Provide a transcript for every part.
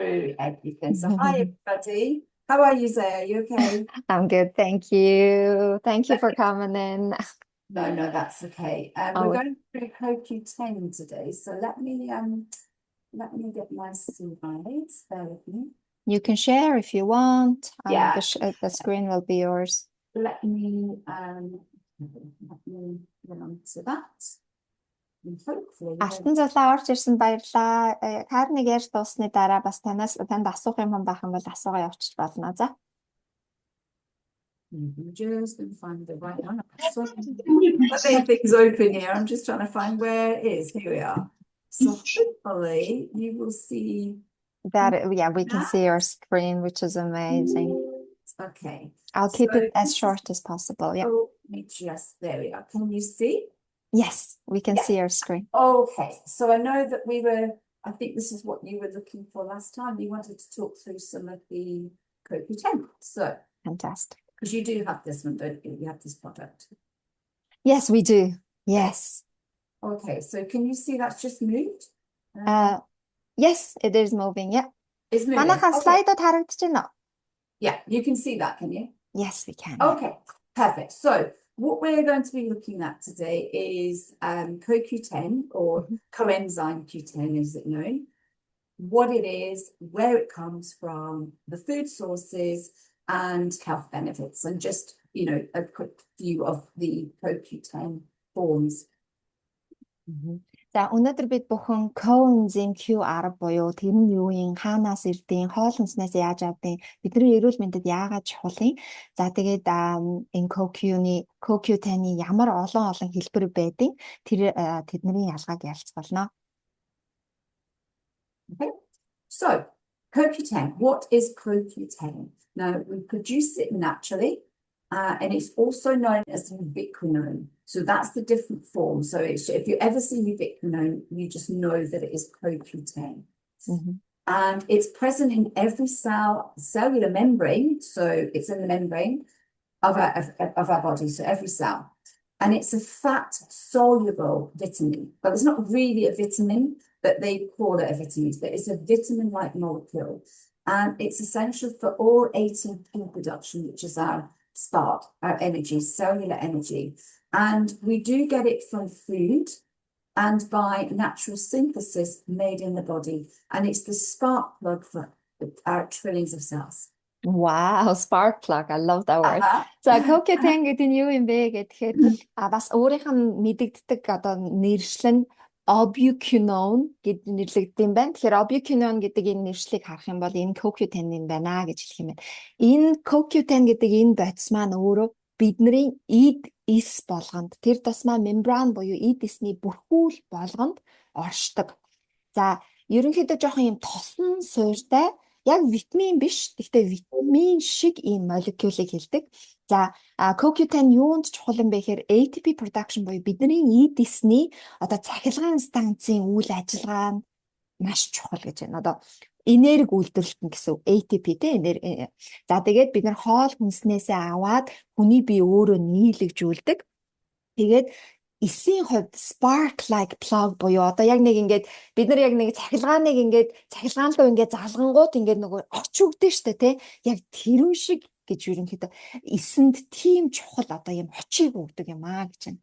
through everything. So hi everybody. How are you, Zaya? You okay? I'm good, thank you. Thank you for coming in. No, that's okay. We're going through CoQ10 today. So let me get my slides. Bear with me. You can share if you want. Yeah. The screen will be yours. Let me get on to that. And hopefully. Алтан зулаа орж ирсэн баярлаа. Хаар нэг ярьж дуусны дараа бас танд асуух юм байх юм бол асуугаа явуулчих болно за. I'm just going to find the right one. Things open here. I'm just trying to find where it is. Here we are. So hopefully you will see that. Yeah, we can see your screen, which is amazing. Okay. I'll keep it as short as possible. Yeah. Oh, there we are. Can you see? Yes, we can see your screen. Okay. So I know that I think this is what you were looking for last time. You wanted to talk through some of the CoQ10. So fantastic. Because you do have this one, don't you? You have this product. Yes, we do. Yes. Okay, so can you see that's just moved? Yes, it is moving. Yeah. It's moving. Yeah, you can see that, can you? Yes, we can. Okay, perfect. So what we're going to be looking at today is CoQ10 or coenzyme Q10 as it's known, what it is, where it comes from, the food sources, and health benefits, and just, a quick view of the CoQ10 forms. За өнөөдөр бид бүхэн coenzyme Q10 буюу тэр нь юу юм, хаанаас ирдэг, хоол хүнснээс яаж авдаг, бидний эрүүл мэндэд яагаад чухал юм. За тэгээд энэ CoQ10-ийн ямар олон хэлбэр байдаг, тэдний ялгааг ярилцгаална. Okay. So CoQ10, what is CoQ10? Now, we produce it naturally, and it's also known as ubiquinone. So that's the different form. So if you ever see ubiquinone, you just know that it is CoQ10. And it's present in every cellular membrane. So it's in the membrane of our body, so every cell. And it's a fat-soluble vitamin. But it's not really a vitamin, but they call it a vitamin. But it's a vitamin-like molecule. And it's essential for all ATP production, which is our spark, our energy, cellular energy. And we do get it from food and by natural synthesis made in the body. And it's the spark plug for our trillions of cells. Wow, spark plug. I love that word. За CoQ10 гэдэг нь юу юм бэ гэхээр бас өөрийнх нь мэдэгддэг нэршлэн ubiquinone гэдэг нэрлэгддэг юм байна. Тэгэхээр ubiquinone гэдэг энэ нэршлиг харах юм бол энэ CoQ10 байна гэж хэлэх юм байна. Энэ CoQ10 гэдэг энэ бодис маань өөрөө бидний эс болгонд тэр тусмаа мембран буюу эсний бүрхүүл болгонд оршдог. За ерөнхийдөө жоохон юм тосон суурьтай яг витамин биш, гэхдээ витамин шиг ийм молекулыг хэлдэг. За CoQ10 юунд чухал юм бэ гэхээр ATP production буюу бидний эсний цахилгаан станцын үйл ажиллагаа маш чухал гэж байна. Энерги үйлдвэрлэлт гэсэн ATP энерги. За тэгээд бид нар хоол хүнснээсээ аваад хүний бие өөрөө нийлэгжүүлдэг. Тэгээд эсийн хувьд spark like plug буюу яг нэг ингээд бид нар яг нэг цахилгаан руу ингээд залгангууд ингээд нөгөө орч өгдөө штэ тий. Яг тэрэн шиг гэж ерөнхийдөө эсэнд тийм чухал юм очийг өгдөг юм гэж байна.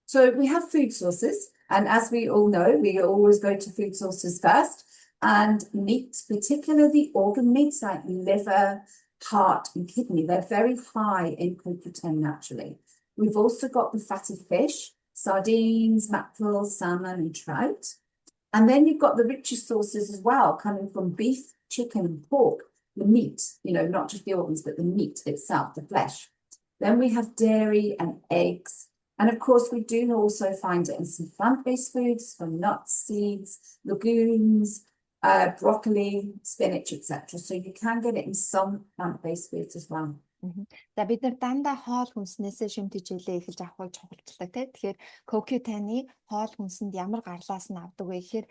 So we have food sources, and as we all know, we always go to food sources first. And meat, particularly organ meats like liver, heart, and kidney, they're very high in CoQ10 naturally. We've also got the fatty fish, sardines, mackerel, salmon, and trout. And then you've got the richer sources as well, coming from beef, chicken, and pork, the meat, not just the organs, but the meat itself, the flesh. Then we have dairy and eggs. And of course, we do also find it in some plant-based foods, from nuts, seeds, legumes, broccoli, spinach, etc. So you can get it in some plant-based foods as well. За бид нар дандаа хоол хүнснээсээ шимтэж илээ эхэлж авахыг чухалчилдаг тийм. Тэгэхээр CoQ10-ы хоол хүнсэнд ямар гарлаас нь авдаг вэ гэхээр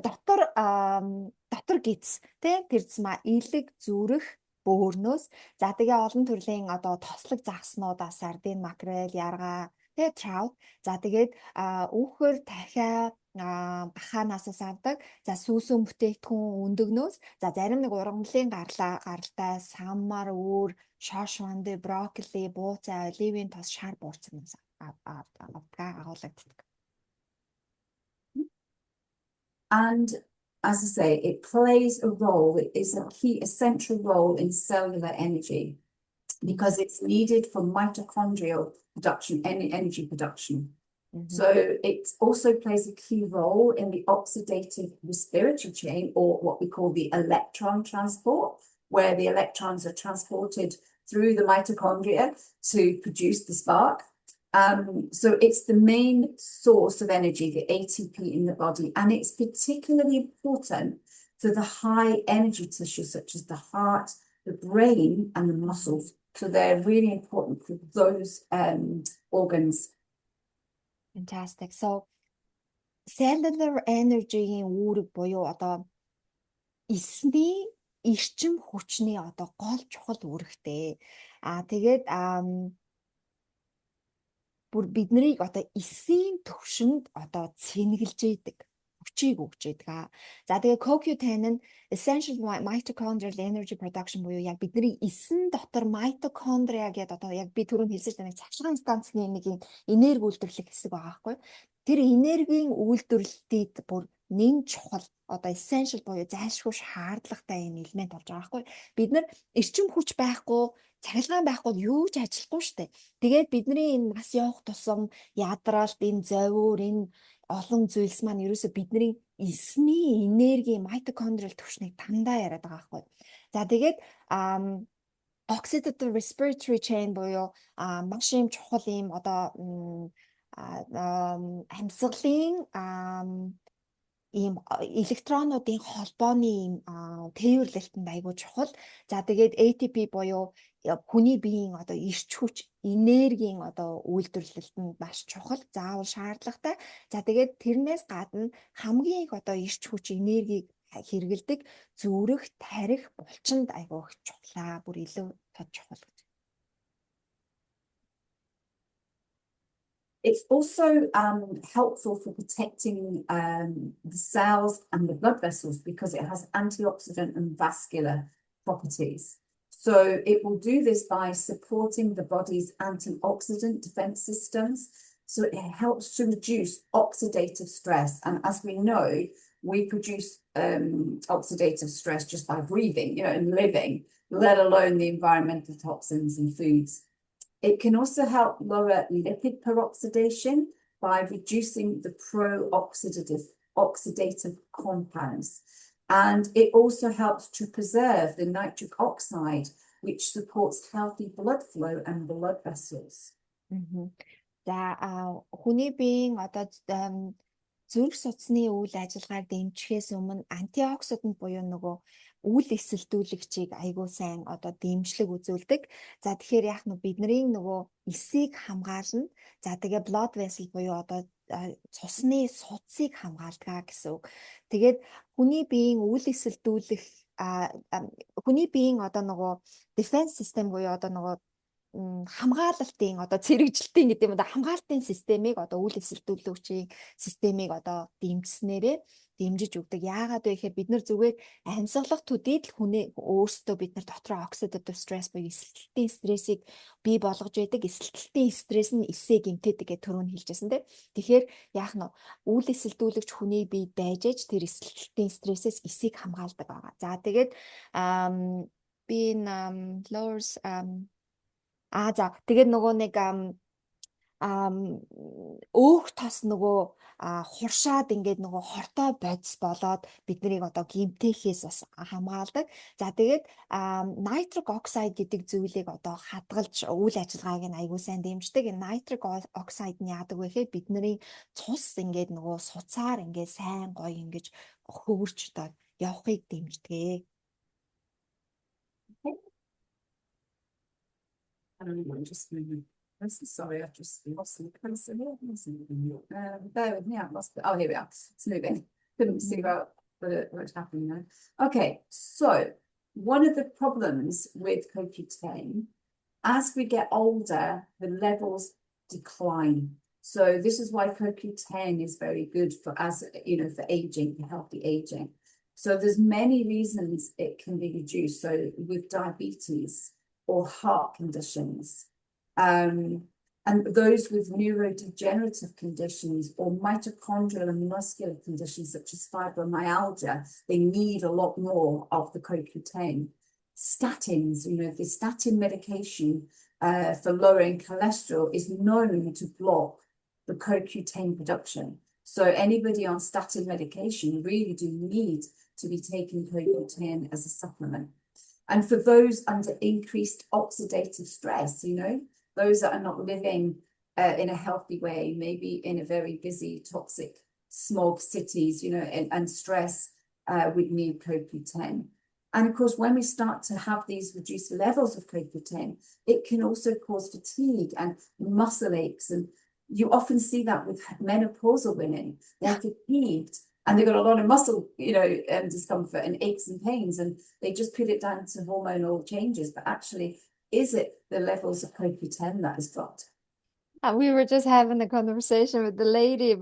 дотор гиз тийм тэр зма илэг зүрх бөөрнөөс за тэгээ олон төрлийн тослог загснуудаа сардин, макрел, ярга, тэгээ trout. За тэгээд үүхээр дахиа бахаанаас авдаг. За сүүсүүн бүтээгдэхүүн өндөгнөөс. За зарим нэг ургамлын гаралтай самар, өөр, шошманды, брокколи, бууцай, оливын тос, шар буурцнаас агуулгаддаг. And as I say, it plays a role, it is a key, essential role in cellular energy because it's needed for mitochondrial production, energy production. So it also plays a key role in the oxidative respiratory chain, or what we call the electron transport, where the electrons are transported through the mitochondria to produce the spark. So it's the main source of energy, the ATP in the body, and it's particularly important for the high energy tissues such as the heart, the brain, and the muscles. So they're really important for those organs. Fantastic. So cellular energy-ийн үүрэг буюу одоо эсний эрчим хүчний одоо гол чухал үүрэгтэй. Тэгээд бүр биднийг одоо эсийн төвшөнд одоо цэнгэлж идэг, хүчийг өгч идэг. За тэгээд CoQ10 нь essential mitochondrial energy production буюу яг бидний эсэн дотор mitochondria гэдэг одоо яг би түрүүн хэлсэн чинь цахилгаан станцны нэг энерги үйлдвэрлэх хэсэг байгаа байхгүй. Тэр энергийн үйлдвэрлэлтэд бүр нэн чухал одоо essential буюу зайлшгүй шаардлагатай юм элемент болж байгаа байхгүй. Бид нар эрчим хүч байхгүй, цахилгаан байхгүй юу ч ажиллахгүй штэ. Тэгээд бидний энэ нас явах тусам ядралт, энэ зовир, энэ олон зүйлс маань ерөөсө бидний эсний энерги mitochondrial төвшнийг дандаа яриад байгаа байхгүй. За тэгээд oxidative respiratory chain буюу маш юм чухал юм одоо амьсгалын ийм электронуудын холбооны ийм тээвэрлэлтэнд айгүй чухал. За тэгээд ATP буюу хүний биеийн одоо эрч хүч, энергийн одоо үйлдвэрлэлтэнд маш чухал, заавал шаардлагатай. За тэгээд тэрнээс гадна хамгийн их одоо эрч хүч, энергийг хэрэгэлдэг зүрх, тарих, булчинд айгүй их чухлаа, бүр илүү тод чухал гэж. It's also helpful for protecting the cells and the blood vessels because it has antioxidant and vascular properties. So it will do this by supporting the body's antioxidant defense systems. So it helps to reduce oxidative stress. And as we know, we produce oxidative stress just by breathing, and living, let alone the environmental toxins and foods. It can also help lower lipid peroxidation by reducing the oxidative compounds. And it also helps to preserve the nitric oxide, which supports healthy blood flow and blood vessels. За хүний биеийн одоо зүрх судасны үйл ажиллагааг дэмжихээс өмнө антиоксидант буюу нөгөө үйл эсэлдүүлэгчийг айгүй сайн одоо дэмжлэг үзүүлдэг. За тэгэхээр яах нь бидний нөгөө эсийг хамгаална. За тэгээ blood vessel буюу одоо цусны судсыг хамгаалдаг гэсэн үг. Тэгээд хүний биеийн үйл эсэлдүүлэх хүний биеийн одоо нөгөө defense system буюу одоо нөгөө хамгаалалтын одоо цэрэгжилтийн гэдэг юм да хамгаалтын системийг одоо үйл эсэлдүүлэгчийн системийг одоо дэмжснээрээ дэмжиж өгдөг. Яагаад вэ гэхээр бид нар зүгээр амьсгалах төдийд л хүний өөрсдөө бид нар дотроо oxidative stress буюу эсэлтэлтийн стрессийг бий болгож байдаг. Эсэлтэлтийн стресс нь эсээ гэмтээдэг гэж түрүүн хэлжсэн тийм. Тэгэхээр яах нь үйл эсэлдүүлэгч хүний биед байж аж тэр эсэлтэлтийн стрессээс эсийг хамгаалдаг байгаа. За тэгээд би lowers за тэгээд нөгөө нэг өөх тос нөгөө хуршаад ингээд нөгөө хортой бодис болоод биднийг одоо гэмтээхээс бас хамгаалдаг. За тэгээд nitric oxide гэдэг зүйлийг одоо хадгалж үйл ажиллагааг нь аягүй сайн дэмждэг. Nitric oxide нь яадаг вэ гэхээр бидний цус ингээд нөгөө суцаар ингээд сайн гоё ингэж хөвөрч одоо явахыг дэмждэг. I'm just moving. I'm so sorry, I've just lost the cursor here. Bear with me, I've lost it. Oh, here we are. It's moving. Couldn't see what's happening now. Okay, so one of the problems with CoQ10, as we get older, the levels decline. So this is why CoQ10 is very good for, as you know, for aging, for healthy aging. So there's many reasons it can be reduced. So with diabetes or heart conditions, and those with neurodegenerative conditions or mitochondrial and muscular conditions such as fibromyalgia, they need a lot more of the CoQ10. Statins, you know, the statin medication for lowering cholesterol is known to block the CoQ10 production. So anybody on statin medication really do need to be taking CoQ10 as a supplement. And for those under increased oxidative stress, you know, those that are not living in a healthy way, maybe in a very busy, toxic, smog cities, you know, and stress would need CoQ10. And of course, when we start to have these reduced levels of CoQ10, it can also cause fatigue and muscle aches. And you often see that with menopausal women. They're fatigued and they've got a lot of muscle, you know, discomfort and aches and pains, and they just put it down to hormonal changes. But actually, is it the levels of CoQ10 that has dropped? We were just having a conversation with the lady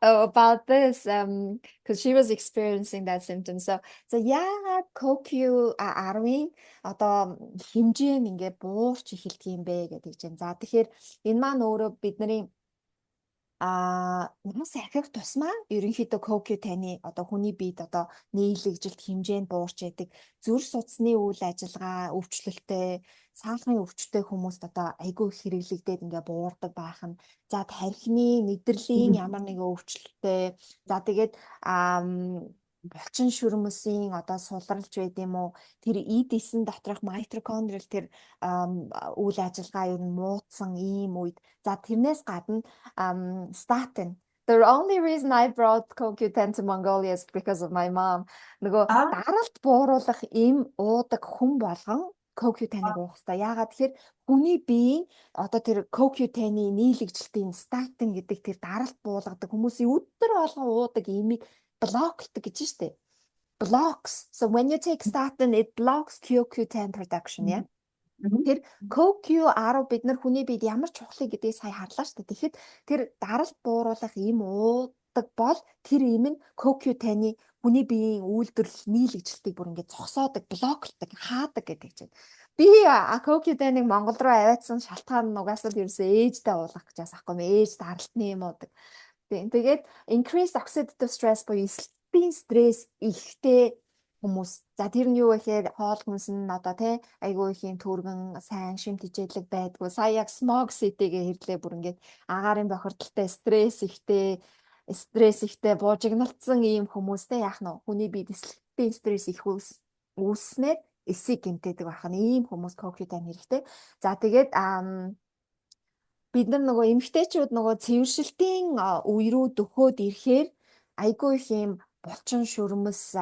about this because she was experiencing that symptom. So яагаад CoQ10-ийн одоо хэмжээ нь ингээ буурч эхэлдэг юм бэ гэдэг чинь. За тэгэхээр энэ маань өөрөө бидний нас архив тусмаа ерөнхийдөө CoQ10-ийн одоо хүний биед одоо нийлэгжилт хэмжээнд буурч яадаг, зүрх судасны үйл ажиллагаа өвчлөлттэй, цаалгын өвчтөй хүмүүст одоо айгүй хэрэглэгдээд ингээ буурдаг байх нь. За тархины мэдрэлийн ямар нэгэн өвчлөлттэй. За тэгээд булчин шүрмэсийн одоо сулралж байд юм уу, тэр эдисэн доторх митохондриал тэр үйл ажиллагаа ер нь муудсан ийм үед. За тэрнээс гадна statin. The only reason I brought CoQ10 to Mongolia is because of my mom. Нөгөө даралт бууруулах им уудаг хүн болгон CoQ10-ыг уух хэрэгтэй. Яагаад тэгэхээр хүний биеийн одоо тэр CoQ10-ийн нийлэгжилтийн statin гэдэг тэр даралт буулгадаг хүмүүсийн өдөр болгон уудаг имийг blockдаг гэж штэ. Blocks. So when you take statin, it blocks CoQ10 production, yeah? Тэр CoQ10 бид нар хүний биед ямар чухлыг гэдгийг сая харлаа шүү дээ. Тэгэхэд тэр даралт бууруулах им уудаг бол тэр им нь CoQ10-ийн хүний биеийн үйлдвэрлэл нийлэгжилтийг бүр ингээд зогсоодог, блоклдог, хаадаг гэдэг чинь. Би CoQ10-ийг Монгол руу аваадсан шалтгаан нь угаасаа ерөөсөө ээждээ уулгах гэж бас ахгүй мэ, ээж даралтны юм уудаг. Тэгээд increased oxidative stress буюу эсрэг стресс ихтэй хүмүүс. За тэр нь юу гэхээр хоол хүнс нь одоо тий айгүй их юм төргөн сайн шимт хичээлэг байдгүй. Сая яг smog city-гээ хэрлээ бүр ингээд агаарын бохирдолтой стресс ихтэй буужигналцсан ийм хүмүүстэй яах нь хүний биед эсрэг стресс их үүснээр эсийг гэмтээдэг байх нь ийм хүмүүс CoQ10 хэрэгтэй. За тэгээд бид нар нөгөө эмэгтэйчүүд нөгөө цэвэршилтийн үе рүү дөхөөд ирэхээр айгүй их юм булчин шүрмэс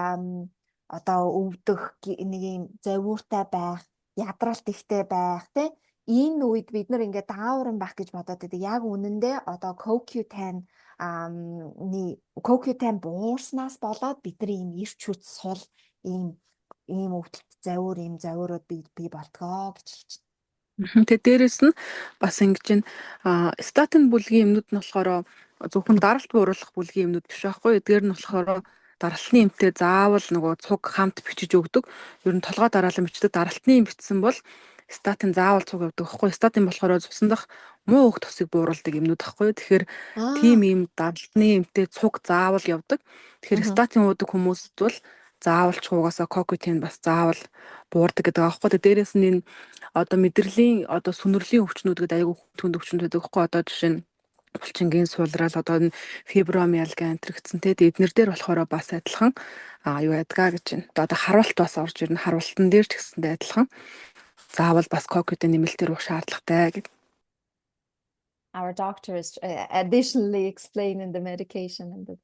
одоо өвдөх нэг юм завиуртай байх, ядралт ихтэй байх тий. Энэ үед бид нар ингээд дааврын байх гэж бодоод байдаг. Яг үнэндээ одоо CoQ10 буурснаас болоод бидний юм эрч хүч сул ийм өвдөлт завиурууд бий болдгоо гэж хэлж байна. Тэгээ дээрэс нь бас ингэж статин бүлгийн эмнүүд нь болохоор зөвхөн даралт бууруулах бүлгийн эмнүүд биш байхгүй. Эдгээр нь болохоор даралтны эмтэй заавал нөгөө цуг хамт бичиж өгдөг. Ер нь толгой дараалан бичдэг. Даралтны эм бичсэн бол статин заавал цуг явдаг байхгүй. Статин болохоор цусан дах муу өг тосыг бууруулдаг эмнүүд байхгүй. Тэгэхээр тийм эм даралтны эмтэй цуг заавал явдаг. Тэгэхээр статин уудаг хүмүүст бол заавал чуугасаа CoQ10 бас заавал буурдаг гэдэг аахгүй. Дээрээс нь энэ одоо мэдрэлийн одоо сүнэрлийн өвчнүүд гэдэг аягүй хүнд өвчнүүд байдаг аахгүй. Одоо жишээ нь булчингийн суулрал одоо энэ фибромиалgia энтер гэсэн те эднэр дээр болохоор бас адилхан юу ядгаа гэж байна. Одоо харвалт бас орж ирнэ. Харвалтан дээр ч гэсэндээ адилхан заавал бас CoQ10 нэмэлтээр уух шаардлагатай гэдэг. Our doctors additionally explain in the medication and the...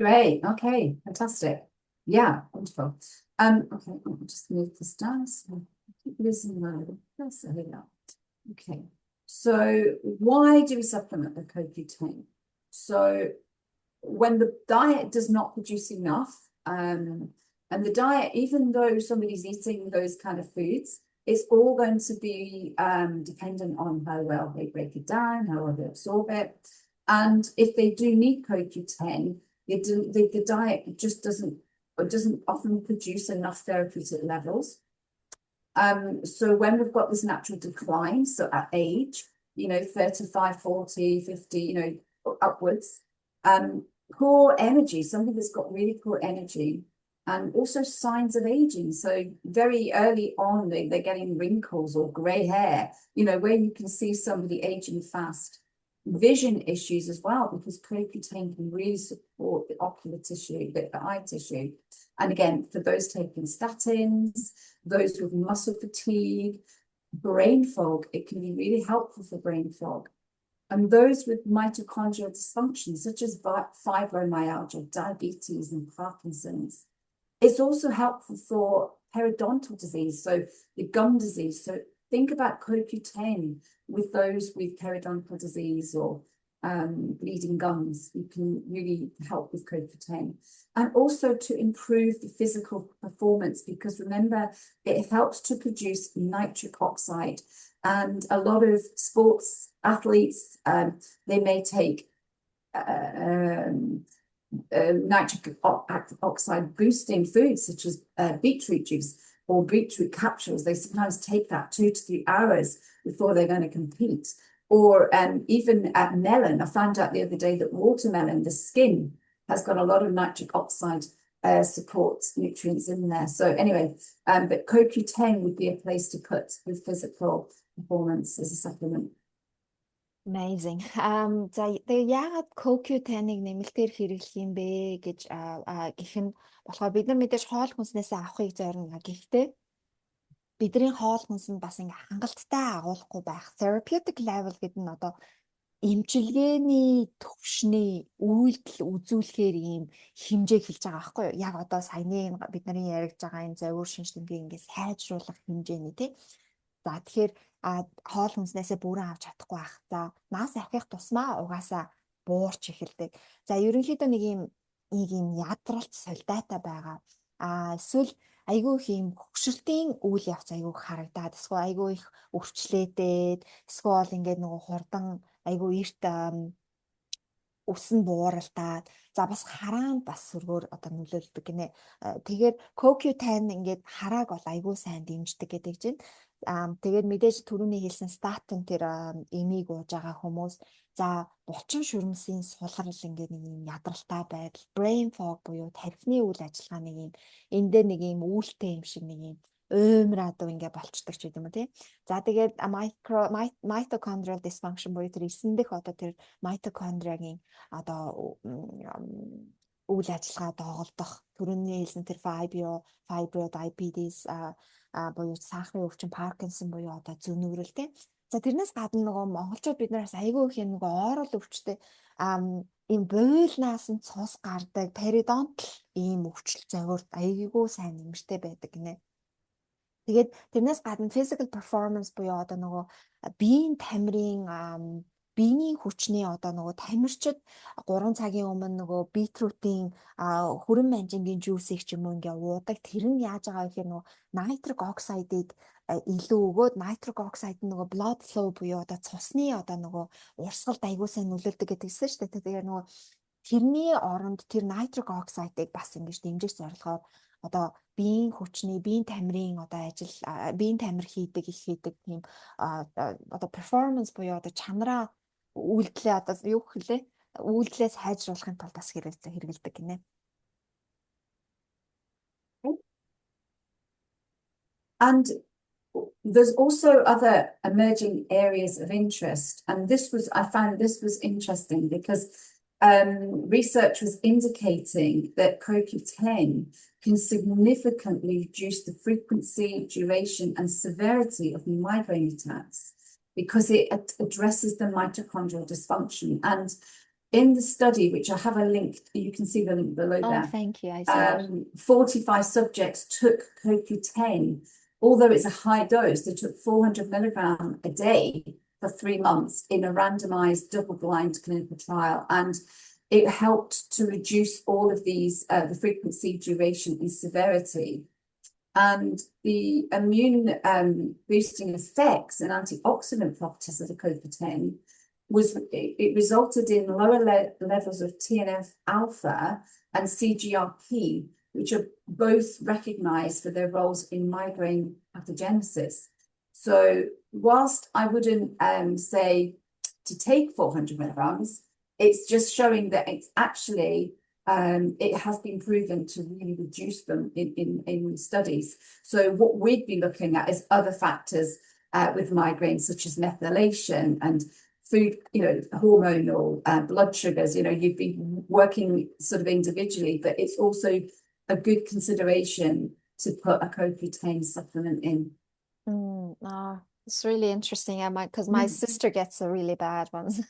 Great. Okay. Fantastic. Yeah. Wonderful. Okay. Let me just move this down. So keep listening. Okay. So why do we supplement the CoQ10? So when the diet does not produce enough, and the diet, even though somebody's eating those kind of foods, it's all going to be dependent on how well they break it down, how well they absorb it. And if they do need CoQ10, the diet just doesn't often produce enough therapeutic levels. So when we've got this natural decline, so at age, 35, 40, 50, upwards, poor energy, somebody that's got really poor energy, and also signs of aging. So very early on, they're getting wrinkles or grey hair, where you can see somebody aging fast. Vision issues as well, because CoQ10 can really support the ocular tissue, the eye tissue. And again, for those taking statins, those with muscle fatigue, brain fog, it can be really helpful for brain fog. And those with mitochondrial dysfunction, such as fibromyalgia, diabetes, and Parkinson's. It's also helpful for periodontal disease, so the gum disease. So think about CoQ10 with those with periodontal disease or bleeding gums. You can really help with CoQ10. And also to improve the physical performance, because remember, it helps to produce nitric oxide. And a lot of sports athletes, they may take nitric oxide boosting foods such as beetroot juice or beetroot capsules. They sometimes take that 2 to 3 hours before they're going to compete. Or even at melon, I found out the other day that watermelon, the skin, has got a lot of nitric oxide support nutrients in there. So anyway, but CoQ10 would be a place to put with physical performance as a supplement. Amazing. За тэгээ яагаад CoQ10-ыг нэмэлтээр хэрэглэх юм бэ гэж гэх нь болохоор бид нар мэдээж хоол хүнснээсээ авахыг зорино. Гэхдээ бидний хоол хүнс нь бас ингээ хангалттай агуулахгүй байх. Therapeutic level гэдэг нь одоо эмчилгээний төвшний үйлдэл үзүүлэхээр ийм хэмжээг хэлж байгаа байхгүй юу? Яг одоо саяны бид нарын яригдж байгаа энэ зовир шинж тэмдэг ингээ сайжруулах хэмжээний тий. За тэгэхээр хоол хүнснээсээ бүрэн авч чадахгүй байх. За нас ахих тусмаа угаасаа буурч эхэлдэг. За ерөнхийдөө нэг ийм ядралт солидатай байгаа. Эсвэл айгүй их ийм хөгшрөлтийн үйл явц айгүй харагдаад, эсвэл айгүй их өвчлөөдээд, эсвэл ингээд нөгөө хурдан айгүй эрт өсөн бууралтаад, за бас хараанд бас сүргээр одоо нөлөөлдөг гинэ. Тэгэхээр CoQ10 ингээд харааг бол айгүй сайн дэмждэг гэдэг чинь. Тэгээд мэдээж түрүүний хэлсэн статин тэр эмийг ууж байгаа хүмүүс за булчин шүрмсийн сулрал ингээд нэг юм ядралтай байдал, brain fog буюу тархины үйл ажиллагаа нэг юм энэ дээр нэг юм үүлтэй юм шиг нэг юм өмраад ингээд болчдөг ч юм уу тий. За тэгээд mitochondrial dysfunction буюу тэр 9 дэх одоо тэр mitochondriaгийн одоо үйл ажиллагаа доголдох түрүүний хэлсэн тэр fibro diabetes буюу сахарын өвчин, Паркинсон буюу одоо зөнөөрөл тий. За тэрнээс гадна нөгөө монголчууд биднээс айгүй их юм нөгөө оорол өвчтэй ийм буйлнаас нь цус гардаг periodontal ийм өвчл зовирт айгүй сайн нэмэртэй байдаг гинэ. Тэгээд тэрнээс гадна physical performance буюу одоо нөгөө биеийн тамирын биений хүчний одоо нөгөө тамирчид 3 цагийн өмнө нөгөө битруутийн хүрэн манжингийн жуусыг ч юм уу ингээ уудаг. Тэр нь яаж байгаа гэхээр нөгөө nitric oxide-ыг илүү өгөөд nitric oxide нь нөгөө blood flow буюу одоо цусны одоо нөгөө урсгалд аягүй сайн нөлөөлдөг гэдэгсэн шүү дээ. Тэгэхээр нөгөө тэрний оронд тэр nitric oxide-ыг бас ингэж дэмжих зорилгоор одоо биеийн хүчний, биеийн тамирын одоо ажил, биеийн тамир хийдэг тийм одоо performance буюу одоо чанараа үйлдэлээ одоо юу гэхлээ үйлдэлээ сайжруулахын тулд бас хэрэгэлдэг гинэ. And there's also other emerging areas of interest, and I found this was interesting because research was indicating that CoQ10 can significantly reduce the frequency, duration, and severity of migraine attacks, because it addresses the mitochondrial dysfunction. And in the study, which I have a link, you can see the link below there. Oh, thank you. I see. 45 subjects took CoQ10, although it's a high dose. They took 400 milligrams a day for 3 months in a randomized double-blind clinical trial. And it helped to reduce all of these, the frequency, duration, and severity. And the immune boosting effects and antioxidant properties of the CoQ10 it resulted in lower levels of TNF alpha and CGRP, which are both recognized for their roles in migraine pathogenesis. So whilst I wouldn't say to take 400 milligrams, it's just showing that it's actually it has been proven to really reduce them in studies. So what we'd be looking at is other factors with migraine, such as methylation and food, hormonal blood sugars. You'd be working sort of individually, but it's also a good consideration to put a CoQ10 supplement in. It's really interesting, because my sister gets a really bad ones.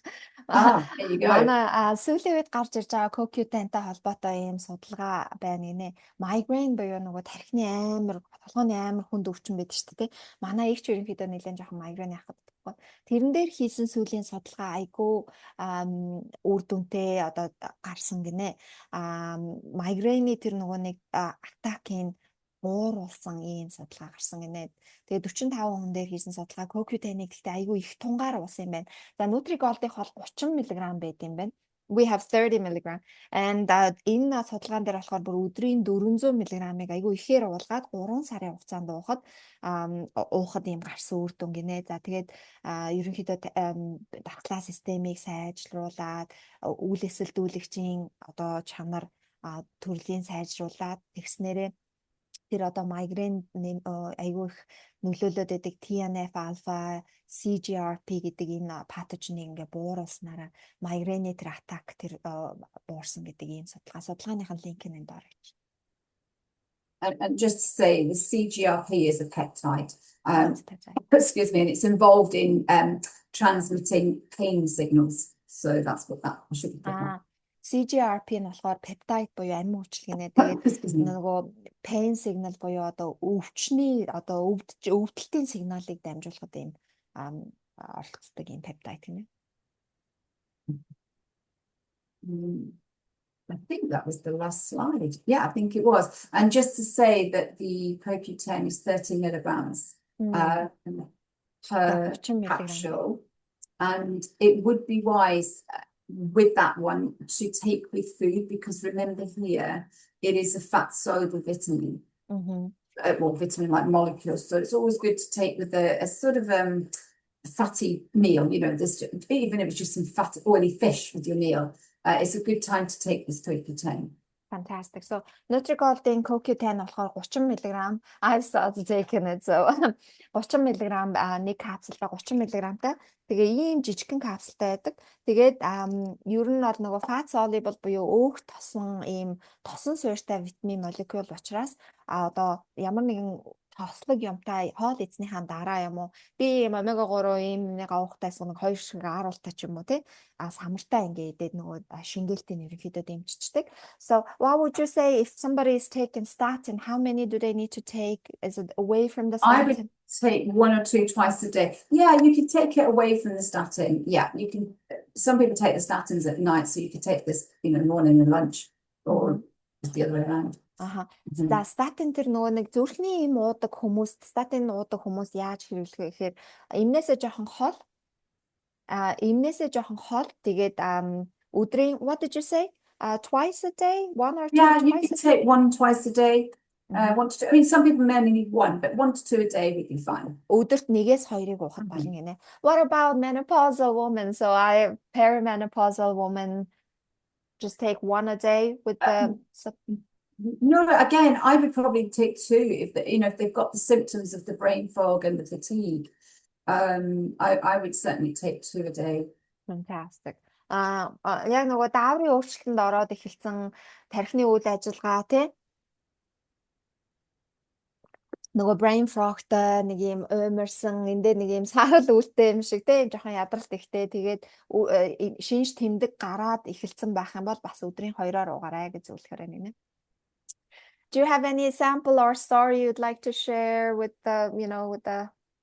There you go. Манай сүүлийн үед гарч ирж байгаа CoQ10-тай холбоотой ийм судалгаа байна гинэ. Migraine буюу нөгөө тархины толгойн амар хүнд өвчин байдаг шүү дээ. Манай их ч ерөнхийдөө нэлээд жоохон migraine яхад байхгүй. Тэрэн дээр хийсэн сүүлийн судалгаа айгүй үр дүнтэй одоо гарсан гинэ. Migraine-ийн тэр нөгөө нэг атакийн ууруулсан ийм судалгаа гарсан гинэ. Тэгээд 45 хүн дээр хийсэн судалгаа CoQ10-ыг гэхдээ айгүй их тунгаар уусан юм байна. За Nutrigold-ийн хол 30 мг байд юм байна. We have 30 mg. And энэ судалгаан дээр болохоор бүр өдрийн 400 мг-ыг айгүй ихээр уулгаад 3 сарын хугацаанд уухад ийм гарсан үр дүн гинэ. За тэгээд ерөнхийдөө дархлаа системийг сайжруулад, үйл эсэлдүүлэгчийн одоо чанар төрлийн сайжруулад тэгснээрээ тэр одоо migraine айгүй их нөлөөлөд байдаг TNF alpha, CGRP гэдэг энэ патогеныг ингээ бууруулснараа migraine тэр attack тэр буурсан гэдэг ийм судалгааныхын линк нь доор гэж. And just to say, the CGRP is a peptide. Excuse me, and it's involved in transmitting pain signals. So that's what that should be. CGRP нь болохоор peptide буюу амин үйлчилгээнэ. Тэгээд нөгөө pain signal буюу одоо өвчний одоо өвдөлтийн сигналыг дамжуулахад ийм оролцдог ийм peptide гинэ. I think that was the last slide. Yeah, I think it was. And just to say that the CoQ10 is 30 milligrams per capsule, and it would be wise with that one to take with food, because remember here it is a fat soluble vitamin, vitamin like molecules, so it's always good to take with a sort of fatty meal. There's even if it's just some fat oily fish with your meal, it's a good time to take this CoQ10. Fantastic. So Nutrigold-ийн CoQ10 болохоор 30 мг. I've started taking it. So 30 мг нэг капсултай 30 мг-тай. Тэгээ ийм жижигхэн капсултай байдаг. Тэгээд ер нь бол нөгөө fat soluble буюу өөх тосон ийм тосон суурьтай витамин молекул учраас одоо ямар нэгэн тослог юмтай хоол эзнийхаа дараа юм уу би омега 3 ийм нэг авахтайс нэг 2 шиг харуултаа ч юм уу тий самартай ингээд нөгөө шингээлтийн ерөнхийдөө дэмжичдэг. So what would you say if somebody is taking statin, how many do they need to take? Is it away from the statin? I would take 1 or 2 twice a day. Yeah, you could take it away from the statin. Yeah, you can. Some people take the statins at night, so you could take this, morning and lunch, or the other way around. За статин тэр нөгөө нэг зүрхний юм уудаг хүмүүс, статин уудаг хүмүүс яаж хэрэглэх вэ гэхээр эмнээсээ жоохон хол тэгээд өдрийн what did you say? Twice a day, 1 or 2 Yeah, twice you could take 1 twice a day. 1 to 2. I mean, some people may only need 1, but 1 to 2 a day would be fine. Өдөрт 1-2-ыг уухад болно гинэ. What about menopausal women? So perimenopausal women just take 1 a day with the No, again, I would probably take 2 if they've got the symptoms of the brain fog and the fatigue. I would certainly take 2 a day. Fantastic. Яг нөгөө дааврын өөрчлөлтөнд ороод эхэлсэн тархины үйл ажиллагаа тий нөгөө brain fog-тай нэг юм уймарсан эндээ нэг юм саарал үлдээ юм шиг тий жоохон ядралт ихтэй тэгээд шинж тэмдэг гараад эхэлсэн байх юм бол бас өдрийн 2-оор уугаарай гэж зөвлөхөр байна. Do you have any example or story you'd like to share with the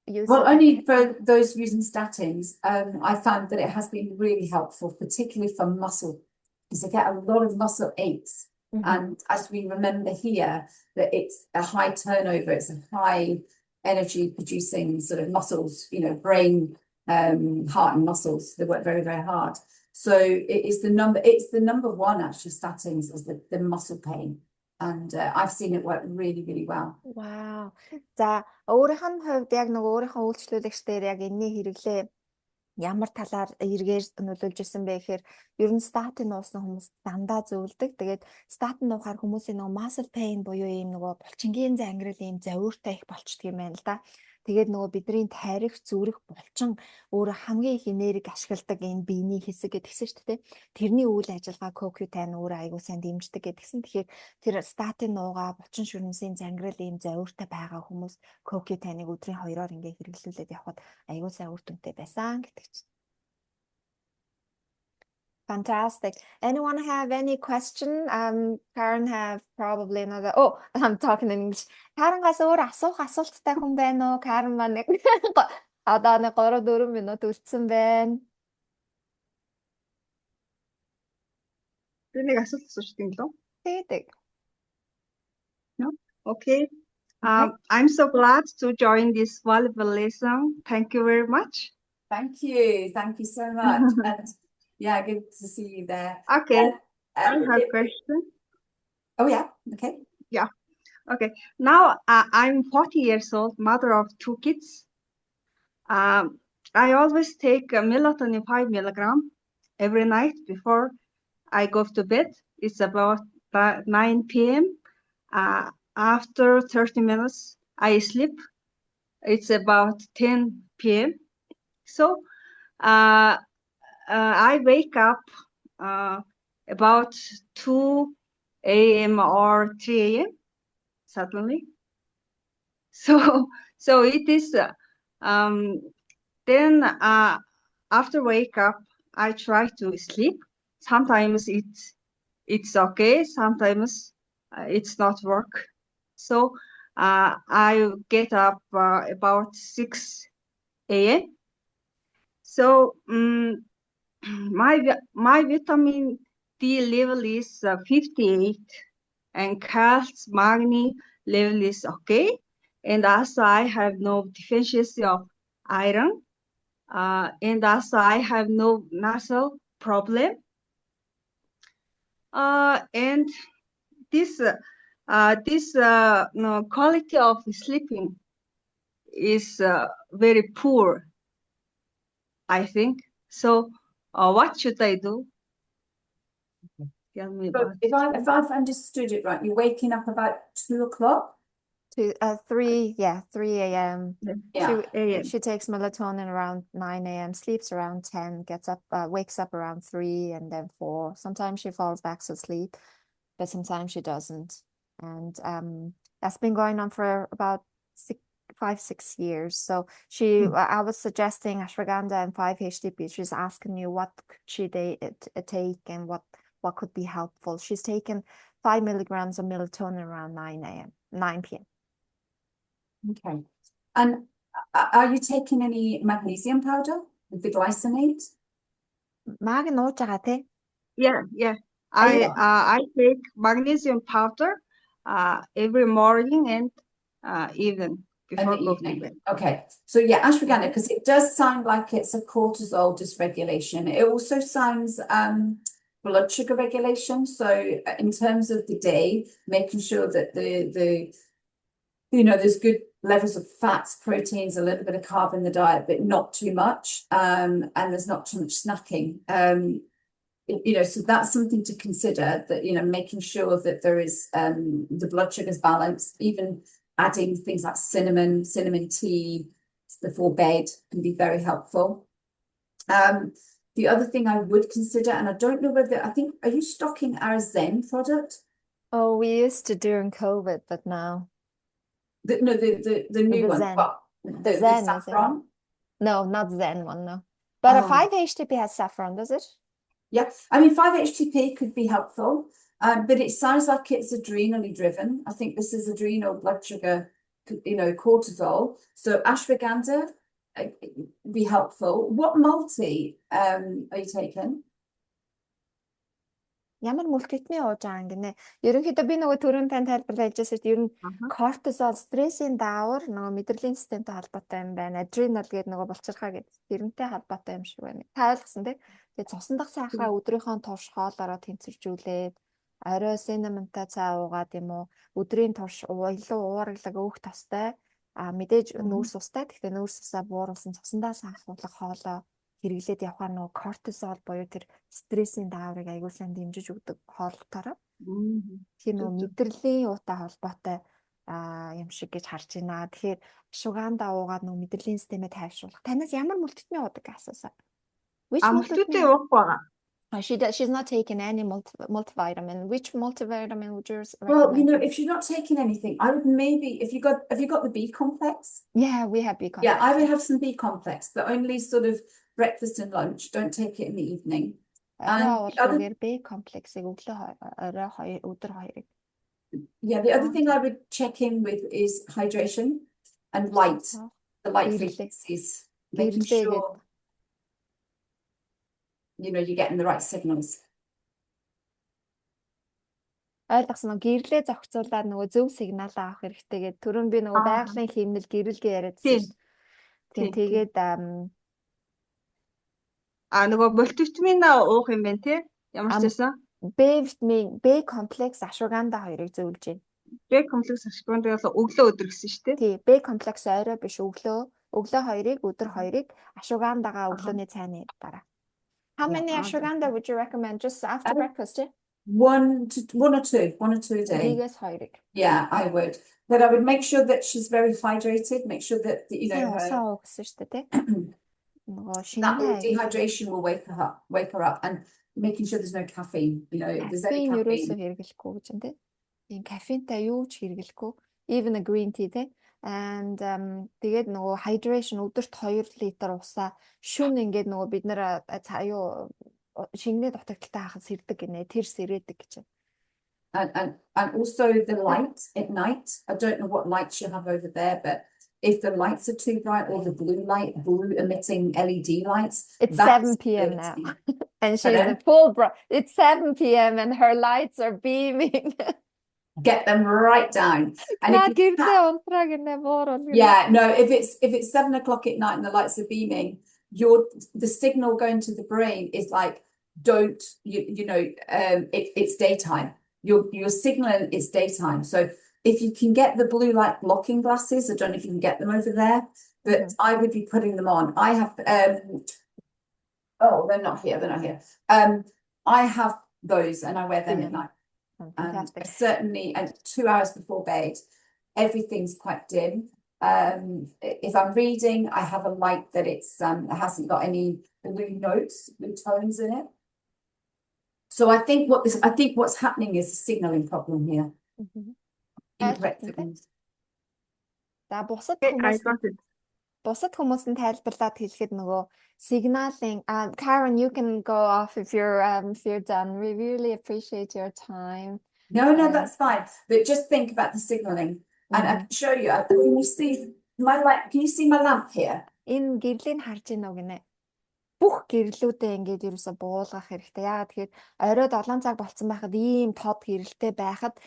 use? Well, only for those using statins, I found that it has been really helpful, particularly for muscle, because I get a lot of muscle aches And as we remember here, that it's a high turnover, it's a high energy producing sort of muscles, you know, brain, heart and muscles. They work very, very hard. So it's the number one actually, statins, is the muscle pain. And I've seen it work really, really well. Wow. За өөрийнх нь хувьд яг нэг өөрийнхөө үйлчлүүлэгчдээр яг энэний хэрэглээ ямар талаар эргээр нөлөөлж исэн бэ гэхээр ер нь статин уусан хүмүүс дандаа зөвлөдөг. Тэгээд статин уухаар хүмүүсийн нөгөө muscle pain буюу ийм нөгөө булчингийн зангирал ийм зовиортой их болчдөг юм байна л да. Тэгээд нөгөө бидний тарих, зүрх, булчин өөрөө хамгийн их энерги ашигладаг энэ биений хэсэг гэдгсэн шүү дээ. Тэрний үйл ажиллагаа CoQ10 өөрөө аягүй сайн дэмждэг гэдгсэн. Тэгэхээр тэр статин уугаа булчин шүрмсийн зангирал ийм зовиортой байгаа хүмүүс CoQ10-ыг өдрийн 2-оор ингээ хэрэглүүлээд явхад аягүй сайн үр дүнтэй байсан гэдэг чинь. Fantastic. Anyone have any question? Karen have probably another. Oh, I'm talking in English. Karen-гаас өөр асуулттай хүн байна уу? Karen маань нэг одоо нэг 3-4 минут үлдсэн байна. Би нэг асуулт асууж тийм лөө. Тэгээд. No? Okay. I'm so glad to join this valuable lesson. Thank you very much. Thank you. Thank you so much. And yeah, good to see you there. Okay. I have a question. Oh, yeah. Okay. Yeah. Okay. Now I'm 40 years old, mother of 2 kids. I always take melatonin 5 milligram every night before I go to bed. It's about 9 p.m. After 30 minutes, I sleep. It's about 10 p.m. So I wake up about 2 a.m. or 3 a.m. suddenly. So it is. Then after wake up, I try to sleep. Sometimes it's okay. Sometimes it's not work. So I get up about 6 a.m. So my vitamin D level is 58 and calcium magnesium level is okay. And also I have no deficiency of iron. And also I have no nasal problem. And this quality of sleeping is very poor, I think. So what should I do? Tell me about If I've understood it right, you're waking up about 2 o'clock? 3 a.m. Yeah. She takes melatonin around 9 a.m., sleeps around 10, gets up, wakes up around 3 and then 4. Sometimes she falls back to sleep, but sometimes she doesn't. And that's been going on for about 5-6 years. So I was suggesting ashwagandha and 5-HTP. She's asking you what could she take and what could be helpful. She's taken 5 milligrams of melatonin around 9 p.m. Okay. And are you taking any magnesium powder with the glycinate? Mag нууж байгаа те? Yeah. I take magnesium powder every morning and evening before going to bed. Okay. So yeah, ashwagandha, because it does sound like it's a cortisol dysregulation. It also sounds blood sugar regulation. So in terms of the day, making sure that the there's good levels of fats, proteins, a little bit of carb in the diet, but not too much. And there's not too much snacking. So that's something to consider, that, making sure that there is the blood sugars balanced, even adding things like cinnamon tea before bed can be very helpful. The other thing I would consider, and I don't know whether, are you stocking our Zen product? Oh, we used to during COVID, but now. The new one. Zen. The Zen, saffron? No, not Zen one, no. But a 5-HTP has saffron, does it? Yeah, 5-HTP could be helpful, but it sounds like it's adrenally driven. I think this is adrenal blood sugar, cortisol. So ashwagandha be helpful. What multi are you taking? Ямар мультивитамин ууж байгаа юм гинэ. Ерөнхийдөө би нөгөө түрүүн тань тайлбарлаж хэлжсэн чинь ер нь кортизол, стрессийн даавар нөгөө мэдрэлийн системтэй холбоотой юм байна. Адреналь гэдэг нөгөө булчирхаа гэдэг тэрнтэй холбоотой юм шиг байна. Та ойлгосон тий? Тэгээ цусан дах сахараа өдрийнхөө турш хоолоороо тэнцвэржүүлээд орой cinnamon-тай цай уугаад юм уу? Өдрийн турш илүү уураглаг өөх тостой. Мэдээж нүүрс устай. Гэхдээ нүүрс усаа бууруулсан цусандаа сахарлах хоолоо хэрэглээд явахаар нөгөө кортизол буюу тэр стрессийн дааврыг аягүй сайн дэмжиж өгдөг хоолтойроо. Тэр нөгөө мэдрэлийн уутай холбоотой юм шиг гэж харж байна. Тэгэхээр шугаандаа уугаад нөгөө мэдрэлийн системээ тайвшруулах. Танаас ямар мультивитамин уудаг асуусан? Мультивитамин уухгүй байгаа. She's not taking any multivitamin. Which multivitamin would you Well, recommend? if you're not taking anything, I would maybe, have you got the B complex? Yeah, we have B complex. Yeah, I would have some B complex, but only sort of breakfast and lunch. Don't take it in the evening. And the other, B complex-ыг орой өдөр хоёрыг. yeah, the other thing I would check in with is hydration and light, the light frequencies, making sure you're getting the right signals. Ойлгосон уу? Гэрлээ зохицуулаад нөгөө зөв сигнал авах хэрэгтэй гэдэг. Түрүүн би нөгөө байгалийн хэмнэл гэрэлгээ яриадсан шүү дээ. Тэгээд нөгөө мультивитамин уух юм байна тий? Ямар ч байсан. B витамин, B комплекс, ашваганда хоёрыг зөвлөж байна. B комплекс ашваганда бол өглөө өдөр гэсэн шүү дээ. Тий, B комплекс орой биш өглөө хоёрыг, өдөр хоёрыг, ашвагандагаа өглөөний цайны дараа. How many ashwagandha would you recommend just after breakfast? One or two a day. Biggest хоёрыг. Yeah, I would. But I would make sure that she's very hydrated. Make sure that Саа гэсэн шүү дээ, тий. That dehydration will wake her up, and making sure there's no caffeine. There's any Caffeine caffeine. хэрэглэхгүй гэж байна тий. Энэ caffeineтай юу ч хэрэглэхгүй. Even a green tea тий. And тэгээд нөгөө hydration өдөрт 2 литр усаа шүн ингээд нөгөө бид нэр шингэнэ дутагдaltaй хахад сэрдэг гинэ. Тэр сэрээдэг гэж байна. And also the light at night. I don't know what lights you have over there, but if the lights are too bright or the blue emitting LED lights, it's 7 p.m. now. And she's in full bright. It's 7 p.m. and her lights are beaming. Get them right down. And if it's 7 o'clock at night and the lights are beaming, the signal going to the brain is like, it's daytime. You're signaling it's daytime. So if you can get the blue light blocking glasses, I don't know if you can get them over there, but I would be putting them on. I have, they're not here. I have those and I wear them at night. Fantastic. Certainly, and 2 hours before bed, everything's quite dim. If I'm reading, I have a light that it hasn't got any blue tones in it. So I think what's happening is a signaling problem here. Incorrect signals. Бусад хүмүүсийн тайлбарлаад хэлэхэд нөгөө сигналын Karen, you can go off if you're done. We really appreciate your time. No, that's fine. But just think about the signaling. And I can show you. Can you see my light? Can you see my lamp here? Энэ гэрлийг харж байна уу гинэ? Бүх гэрлүүдээ ингээд ерөөсө буулгах хэрэгтэй. Яагаад тэгэхээр орой 7 цаг болцсон байхад ийм тод гэрэлтэй байхад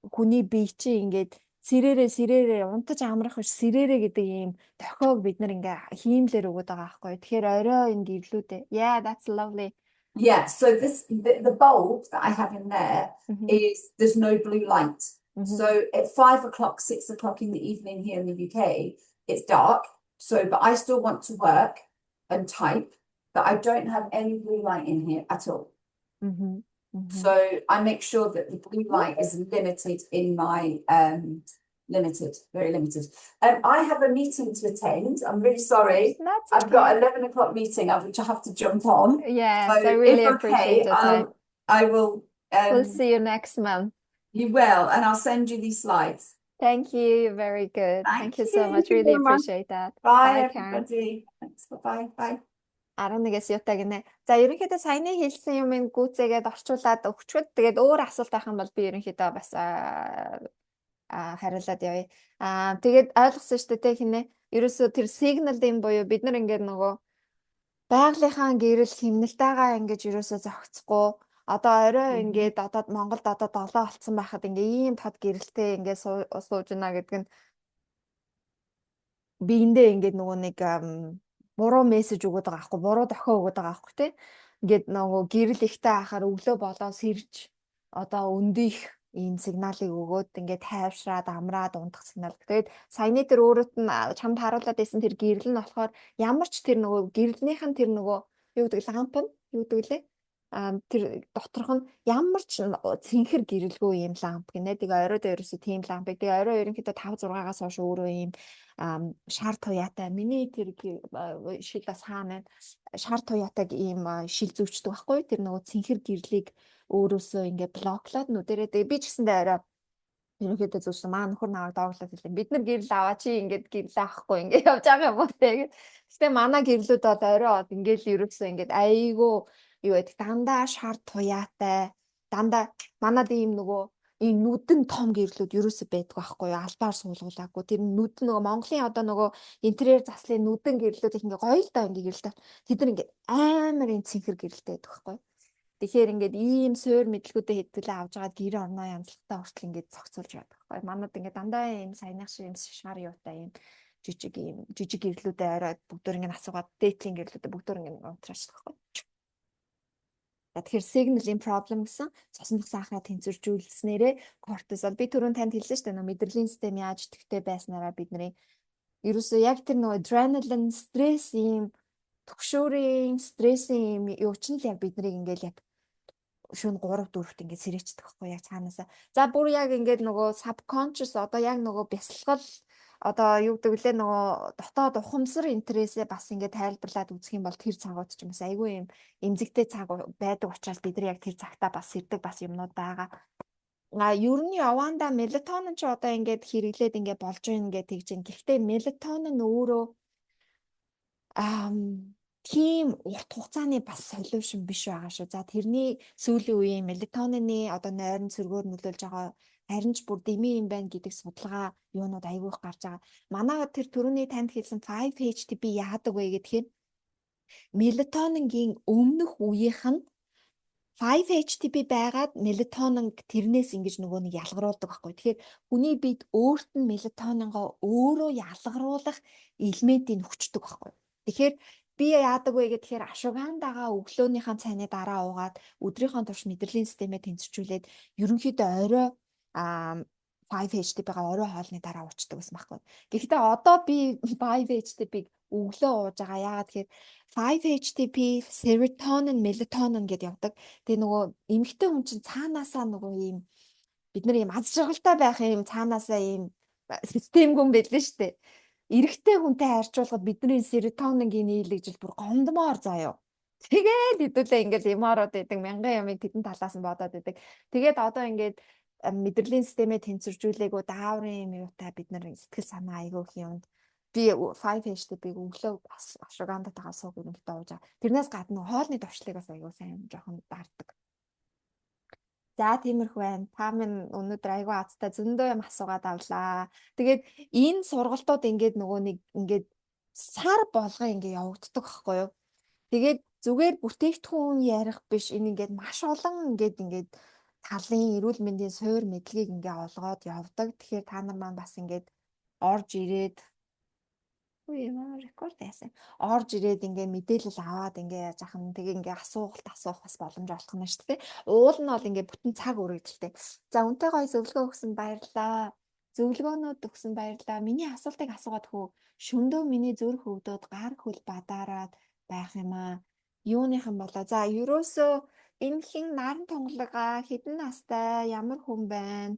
хүний бие чинь ингээд сэрээрээ унтаж амрах биш сэрээрээ гэдэг ийм тохиог бид нар ингээ хиймлэр өгöd байгаа байхгүй. Тэгэхээр орой энэ гэрлүүдээ. Yeah, that's lovely. Yeah, so the bulb that I have in there is there's no blue light. So at 5 o'clock, 6 o'clock in the evening here in the UK, it's dark. But I still want to work and type, but I don't have any blue light in here at all. So I make sure that the blue light is limited in my very limited. I have a meeting to attend. I'm really sorry. I've got 11 o'clock meeting which I have to jump on. Yes, so I really appreciate your time. I will. We'll see you next month. You will, and I'll send you these slides. Thank you. Very good. Thank you so much. Really appreciate that. Bye, everybody. Thanks. Bye. 11-ээс юутай гинэ. За ерөнхийдөө саяны хэлсэн юмыг гүйцээгээд орчуулад өгчвөл тэгээд өөр асуулт байх юм бол би ерөнхийдөө бас хариулаад явъя. Тэгээд ойлгосон шүү дээ хинэ. Ерөөсөө тэр сигнал юм буюу бид нар ингээд нөгөө байгалийнхаа гэрэл хэмнэлтэйгээ ингэж ерөөсөө зохицохгүй Одоо орой ингээд одоо Монголд одоо 7 болцсон байхад ингээ ийм тод гэрэлтэй ингээ сууж байна гэдэг нь биендээ ингээд нөгөө нэг буруу мессеж өгöd байгаа аахгүй, буруу дохио өгöd байгаа аахгүй те. Ингээд нөгөө гэрэл ихтэй ахаар өглөө болоо сэрж одоо өндөх ийм сигналыг өгөөд ингээд тайвшраад амраад унтах сигнал. Тэгээд саяны тэр өөрөт нь чамд харуулад байсан тэр гэрэл нь болохоор ямар ч тэр нөгөө гэрэлнийх нь тэр нөгөө юу гэдэг ламп нь юу гэдэг лээ. Тэр доторх нь ямар ч цэнхэр гэрэлгүй ийм ламп гинэ. Тэгээ оройд ерөөсөө тийм лампыг. Тэгээ орой ерөнхийдөө 5-6-аас хойш өөрөө ийм шар туяатай миний тэр шил бас хаана шар туяатайг ийм шил зүүчдэг байхгүй. Тэр нөгөө цэнхэр гэрлийг өөрөөсөө ингээ блоклоод нүдэрээ тэгээ би ч гэсэндээ орой ерөнхийдөө зөвшөөрсөн маа нөхөр наваг дооглоод хэлээ. Бид нар гэрэл аваа чи ингээд гэрэл авахгүй ингээд явж байгаа юм уу тэгээд. Гэтэ манай гэрлүүд бол орой од ингээд ерөөсөө ингээд айгүй юу гэдэг дандаа шар туяатай дандаа манад ийм нөгөө ийм нүдэн том гэрлүүд ерөөсөө байдгүй байхгүй юу албаар суулгуулаагүй тэр нүд нөгөө Монголын одоо нөгөө интерьер заслын нүдэн гэрлүүд их ингээ гоё л доо ингээ гэрэлтэй тэд нар ингээ амар энэ цэнхэр гэрэлтэй байдаг байхгүй. Тэгэхээр ингээд ийм суур мэдлгүүдээ хэдүүлээ авч агаад гэр орноо янзлалтаа хүртэл ингээд зохицуулж байдаг байхгүй. Манад ингээд дандаа ийм саяных шиг ийм шар юутай ийм жижиг гэрлүүдээ оройд бүгдөө ингээд асуугаад дээдлийн гэрлүүдээ бүгдөө ингээд унтраачдаг байхгүй. Тэгэхээр signaling problem гэсэн цосон дах сахараа тэнцвэржүүлснээрээ кортизол би түрүүн танд хэлсэн шүү дээ нөө мэдрэлийн систем яаж идэвхтэй байснараа бидний ерөөсөө яг тэр нөгөө adrenaline стресс ийм төгшөөрийн стрессийн юм юу ч нь л яг биднийг ингээл яг шөнө 3-4-т ингээд сэрээчдэг байхгүй яг цаанаасаа. За бүр яг ингээд нөгөө subconscious одоо яг нөгөө бясалгал одоо юу гэдэг лээ нөгөө дотоод ухамсар интересээ бас ингээд тайлбарлаад үзэх юм бол тэр цагууд ч юм бас айгүй юм эмзэгтэй цаг байдаг учраас бид нар яг тэр цагтаа бас сэрдэг бас юмнууд байгаа. Ер нь явандаа мелатонин ч одоо ингээд хэрэглээд ингээд болж байна гэж тэгж байна. Гэхдээ мелатонин өөрөө тийм урт хугацааны бас солиушн биш байгаа шүү. За тэрний сүүлийн үеийн мелатонины одоо нойрон цэргөөр нөлөөлж байгаа харин ч бүр дэмий юм байна гэдэг судалгаа юунууд айгүйх гарч байгаа. Манай тэр түрүүний танд хэлсэн 5-HTP яадаг вэ гэхээр мелатонингийн өмнөх үеийнх нь 5-HTP байгаад мелатонин тэрнээс ингэж нөгөө нэг ялгаруулдаг байхгүй. Тэгэхээр хүний биед өөрт нь мелатонингоо өөрөө ялгаруулах элементийг хүчдэг байхгүй. Тэгэхээр би яадаг вэ гэхээр ашугаандагаа өглөөнийхэн цайны дараа уугаад өдрийнхөө турш мэдрэлийн системээ тэнцвэржүүлээд ерөнхийдөө орой 5-HTP-га орой хоолны дараа уучдаг гэсэн байхгүй. Гэхдээ одоо би 5-HTP-г өглөө ууж байгаа. Яагаад тэгэхээр 5-HTP, serotonin, melatonin гэдээ явдаг. Тэгээ нөгөө эмэгтэй хүн чинь цаанаасаа нөгөө ийм бид нар ийм аз жаргалтай байх ийм цаанаасаа ийм системгүй юм байлээ шүү дээ. Эрэгтэй хүнтэй харьцуулахад бидний серотонингийн нийлэгжил бүр гомдмоор заяа. Тэгээд хэдүүлээ ингээл эмороод байдаг мянган ямыг тэдэн талаас нь бодоод байдаг. Тэгээд одоо ингээд мэдрэлийн системээ тэнцвэржүүлээгөө дааврын юм юутай бид нар сэтгэл санаа айгүйх юмд би 5-HTP-г өглөө ашугаандаа тагаа сууг ерөнхийдөө ууж байгаа. Тэрнээс гадна хоолны товчлыг бас айгүй сайн жоохон даардаг. За тиймэрхүү байна. Та минь өнөөдөр айгүй азтай зөндөө юм асуугаад авлаа. Тэгээд энэ сургалтууд ингээд нөгөө нэг ингээд сар болгоо ингээд явагддаг байхгүй юу? Тэгээд зүгээр бүтээгдэхүүн ярих биш энэ ингээд маш олон ингээд талын эрүүл мэндийн суур мэдлэгийг ингээд олгоод явдаг. Тэгэхээр та нар маань бас ингээд орж ирээд рекорд яасан. Орж ирээд ингээ мэдээлэл аваад ингээ яаж ахын тэгээ ингээ асуулт асуух бас боломж олох нь шүү дээ. Уул нь бол ингээ бүтэн цаг үргэлжлэлтэй. За үнтэй гоё зөвлөгөө өгсөн баярлаа. Зөвлөгөөнүүд өгсөн баярлаа. Миний асуултыг асуугаад хөө шөндөө миний зүрх өвдөд гар хөл бадараад байх юм аа. Юуных юм болоо. За ерөөсөө энэ хин наран тунгалага хэдэн настай ямар хүн байна?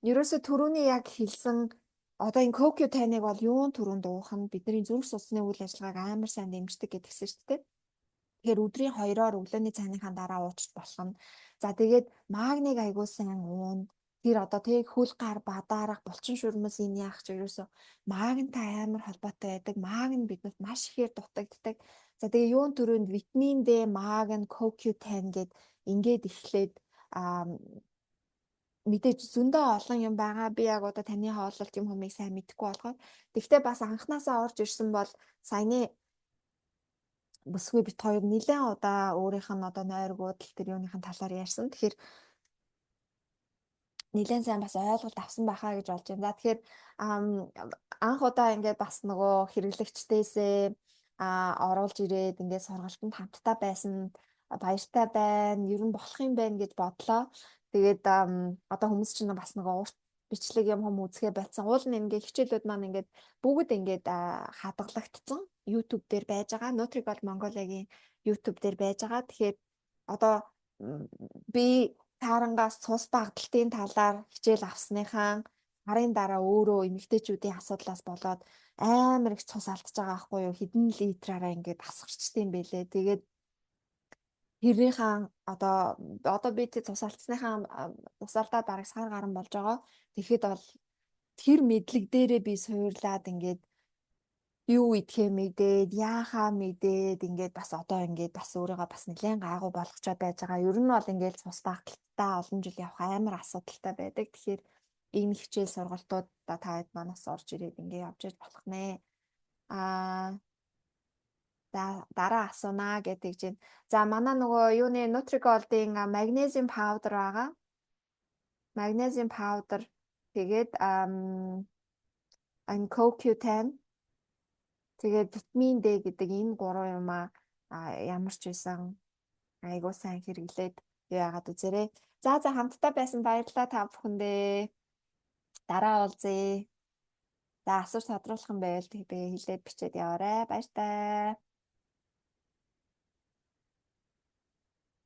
Ерөөсөө түрүүний яг хэлсэн одоо энэ CoQ10-ыг бол юун түрүүнд уух нь бидний зүрх судасны үйл ажиллагааг амар сайн дэмждэг гэдгсэн шүү дээ. Тэгэхээр өдрийн 2-оор өглөөний цайныхаа дараа уучих болох нь. За тэгээд магниг айгуу сайн уун. Тэр одоо тэг хөл гар бадарах булчин шүрмэс энэ яах ч ерөөсөө магнтай амар холбоотой байдаг. Магн бидэнд маш ихээр дутагддаг. За тэгээ юун түрүүнд витамин D, магн, CoQ10 гэд ингээд эхлээд мэдээж зөндөө олон юм байгаа. Би яг одоо таны хооллолт юм хүмүүсийг сайн мэдэхгүй болохоор. Тэгвэл бас анханасаа орж ирсэн бол саяны бүсгүй бит хоёр нэлээд удаа өөрийнх нь одоо нойргуудл тэр юуныхын талаар ярьсан. Тэгэхээр нэлээд сайн бас ойлголт авсан байхаа гэж болж байна. За тэгэхээр анх удаа ингээд бас нөгөө хэрэглэгчдээсээ оруулж ирээд ингээд сургалтанд хамтдаа байсан баяртай байна. Ер нь болох юм байна гэж бодлоо. Тэгээд одоо хүмүүс чинь бас нөгөө урт бичлэг юм үзэхээ болцсон. Уул нь ингээд хичээлүүд маань ингээд бүгд ингээд хадгалагдсан. YouTube дээр байж байгаа. Nutrigol Mongolia-гийн YouTube дээр байж байгаа. Тэгэхээр одоо би Таарангаас цус багталтын талаар хичээл авсныхаа гарын дараа өөрөө эмэгтэйчүүдийн асуудлаас болоод амар их цус алдчихж байгаа байхгүй юу? Хэдэн литраараа ингээд асгарчдсан байлээ. Тэгээд тэрнийхээ одоо би цус алдсныхаа цус алдаад бараг сар гарan болж байгаа. Тэгэхэд бол тэр мэдлэг дээрээ би суурлаад ингээд юу идэхээ мэдээд яахаа мэдээд ингээд бас одоо ингээд бас өөрийгөө бас нэлээд гайгүй болгочоод байж байгаа. Ер нь бол ингээд цус багталтаа олон жил явах амар асуудалтай байдаг. Тэгэхээр энэ хичээл сургалтууд та хэд манаас орж ирээд ингээд явж иж болох нэ. Дараа асуунаа гэдэг чинь. За манай нөгөө юуны Nutrigol-ийн magnesium powder байгаа. Magnesium powder тэгээд CoQ10 тэгээд витамин D гэдэг энэ гурван юм ямар ч байсан айгуу сайн хэрэглээд яагаад үзээрэй. За хамтдаа байсан баярлалаа та бүхэндээ. Дараа уулзъя. За асууж тодруулах юм байвал тэгээ хэлээд бичээд яваарай. Баяр таа.